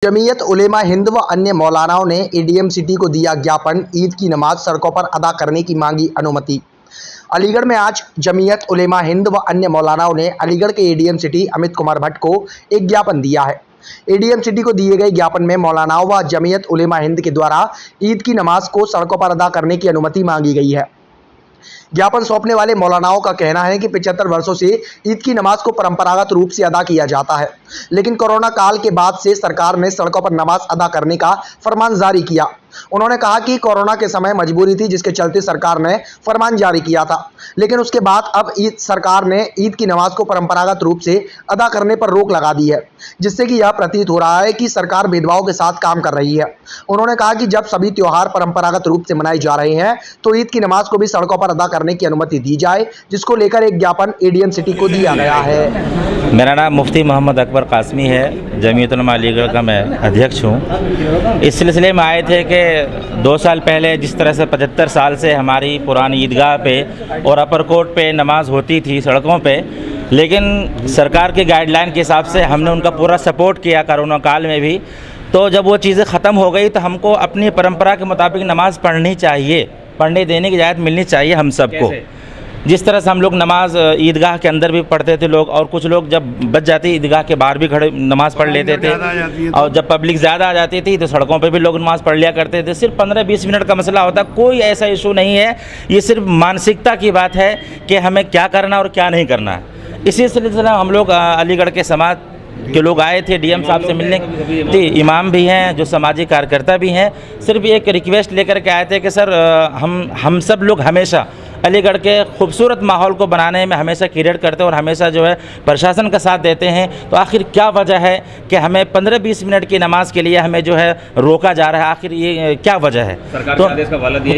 जमीयत उलेमा हिंद व अन्य मौलानाओं ने एडीएम सिटी को दिया ज्ञापन, ईद की नमाज सड़कों पर अदा करने की मांगी अनुमति। अलीगढ़ में आज जमीयत उलेमा हिंद व अन्य मौलानाओं ने अलीगढ़ के एडीएम सिटी अमित कुमार भट्ट को एक ज्ञापन दिया है। एडीएम सिटी को दिए गए ज्ञापन में मौलानाओं व जमीयत उलेमा हिंद के द्वारा ईद की नमाज को सड़कों पर अदा करने की अनुमति मांगी गई है। ज्ञापन सौंपने वाले मौलानाओं का कहना है कि 75 वर्षों से ईद की नमाज को परंपरागत रूप से अदा किया जाता है, लेकिन कोरोना काल के बाद से सरकार ने सड़कों पर नमाज अदा करने का फरमान जारी किया। उन्होंने कहा कि कोरोना के समय मजबूरी थी, जिसके चलते सरकार ने फरमान जारी किया था, लेकिन उसके बाद अब सरकार ने ईद की नमाज को परंपरागत रूप से अदा करने पर रोक लगा दी है, जिससे कि यह प्रतीत हो रहा है कि सरकार भेदभाव के साथ काम कर रही है। उन्होंने कहा कि जब सभी त्योहार परंपरागत रूप से मनाए जा रहे हैं तो ईद की नमाज को भी सड़कों पर अदा करने की अनुमति दी जाए, जिसको लेकर एक ज्ञापन एडीएम सिटी को दिया गया है। मेरा नाम मुफ्ती मोहम्मद अकबर कासमी है, जमीयत उलमा अलीगढ़ का मैं अध्यक्ष हूँ। इस सिलसिले में आए थे कि 2 साल पहले जिस तरह से 75 साल से हमारी पुरानी ईदगाह पे और अपर कोर्ट पे नमाज होती थी सड़कों पे, लेकिन सरकार के गाइडलाइन के हिसाब से हमने उनका पूरा सपोर्ट किया कोरोना काल में भी। तो जब वो चीज़ें ख़त्म हो गई तो हमको अपनी परंपरा के मुताबिक नमाज पढ़नी चाहिए, पढ़ने देने की इजाज़त मिलनी चाहिए हम सबको। जिस तरह से हम लोग नमाज ईदगाह के अंदर भी पढ़ते थे लोग, और कुछ लोग जब बच जाती ईदगाह के बाहर भी खड़े नमाज़ पढ़ लेते थे, और जब पब्लिक ज़्यादा आ जाती थी तो सड़कों पे भी लोग नमाज़ पढ़ लिया करते थे। सिर्फ 15-20 मिनट का मसला होता, कोई ऐसा इशू नहीं है। ये सिर्फ मानसिकता की बात है कि हमें क्या करना और क्या नहीं करना है। इसी सिलसिले में हम लोग अलीगढ़ के समाज के लोग आए थे डीएम साहब से मिलने थे, इमाम भी हैं, जो सामाजिक कार्यकर्ता भी हैं। सिर्फ एक रिक्वेस्ट लेकर के आए थे कि सर हम सब लोग हमेशा अलीगढ़ के खूबसूरत माहौल को बनाने में हमेशा क्रिएट करते हैं और हमेशा जो है प्रशासन का साथ देते हैं, तो आखिर क्या वजह है कि हमें 15-20 मिनट की नमाज के लिए हमें जो है रोका जा रहा है, आखिर ये क्या वजह है?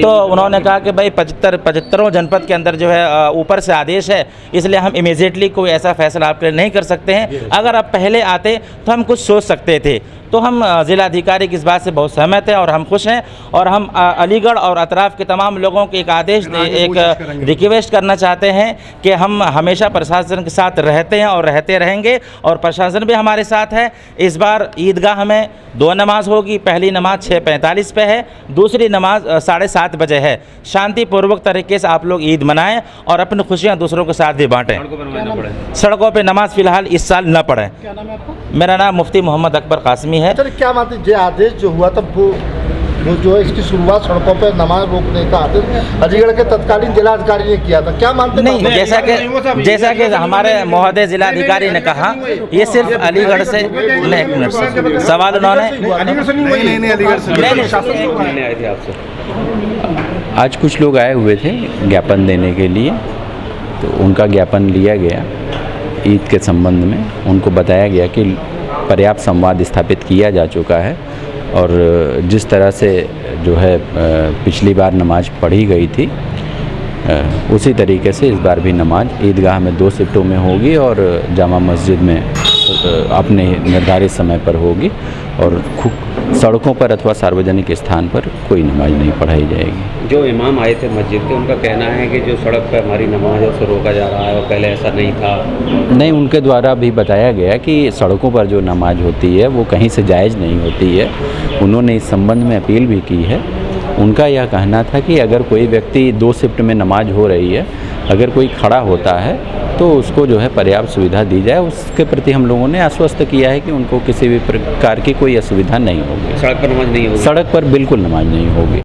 तो उन्होंने कहा कि भाई 75 जनपद के अंदर जो है ऊपर से आदेश है, इसलिए हम इमीडिएटली कोई ऐसा फैसला आपके लिए नहीं कर सकते हैं। अगर आप पहले आते तो हम कुछ सोच सकते थे। तो हम ज़िलाधिकारी की इस बात से बहुत सहमत हैं और हम खुश हैं, और हम अलीगढ़ और अतराफ़ के तमाम लोगों को एक आदेश एक रिक्वेस्ट करना चाहते हैं कि हम हमेशा प्रशासन के साथ रहते हैं और रहते रहेंगे, और प्रशासन भी हमारे साथ है। इस बार ईदगाह में 2 नमाज होगी। पहली नमाज 6:45 पे है, दूसरी नमाज 7:30 बजे है। शांतिपूर्वक तरीके से आप लोग ईद मनाएं और अपनी खुशियां दूसरों के साथ भी बांटें। सड़कों पर नमाज फ़िलहाल इस साल न पढ़ें। मेरा नाम मुफ्ती मोहम्मद अकबर कासमी है। सर, क्या मानते हैं, जो आदेश जो हुआ था वो जो है इसकी शुरुआत सड़कों पर नमाज रोकने का आदेश अलीगढ़ के तत्कालीन जिलाधिकारी ने किया था, क्या मानते हैं? नहीं, जैसा कि हमारे महोदय जिलाधिकारी ने कहा, ये सिर्फ अलीगढ़ से नहीं। 1 मिनट सवाल उन्होंने आज कुछ लोग आए हुए थे ज्ञापन देने के लिए, तो उनका ज्ञापन लिया गया। ईद के संबंध में उनको बताया गया कि पर्याप्त संवाद स्थापित किया जा चुका है, और जिस तरह से जो है पिछली बार नमाज पढ़ी गई थी उसी तरीके से इस बार भी नमाज ईदगाह में 2 शिफ्टों में होगी और जामा मस्जिद में अपने निर्धारित समय पर होगी, और सड़कों पर अथवा सार्वजनिक स्थान पर कोई नमाज नहीं पढ़ाई जाएगी। जो इमाम आए थे मस्जिद के, उनका कहना है कि जो सड़क पर हमारी नमाज है उसे रोका जा रहा है, और पहले ऐसा नहीं था। नहीं, उनके द्वारा भी बताया गया कि सड़कों पर जो नमाज होती है वो कहीं से जायज़ नहीं होती है। उन्होंने इस संबंध में अपील भी की है। उनका यह कहना था कि अगर कोई व्यक्ति 2 शिफ्ट में नमाज हो रही है, अगर कोई खड़ा होता है तो उसको जो है पर्याप्त सुविधा दी जाए। उसके प्रति हम लोगों ने आश्वस्त किया है कि उनको किसी भी प्रकार की कोई असुविधा नहीं होगी। सड़क पर नमाज नहीं होगी? सड़क पर बिल्कुल नमाज नहीं होगी।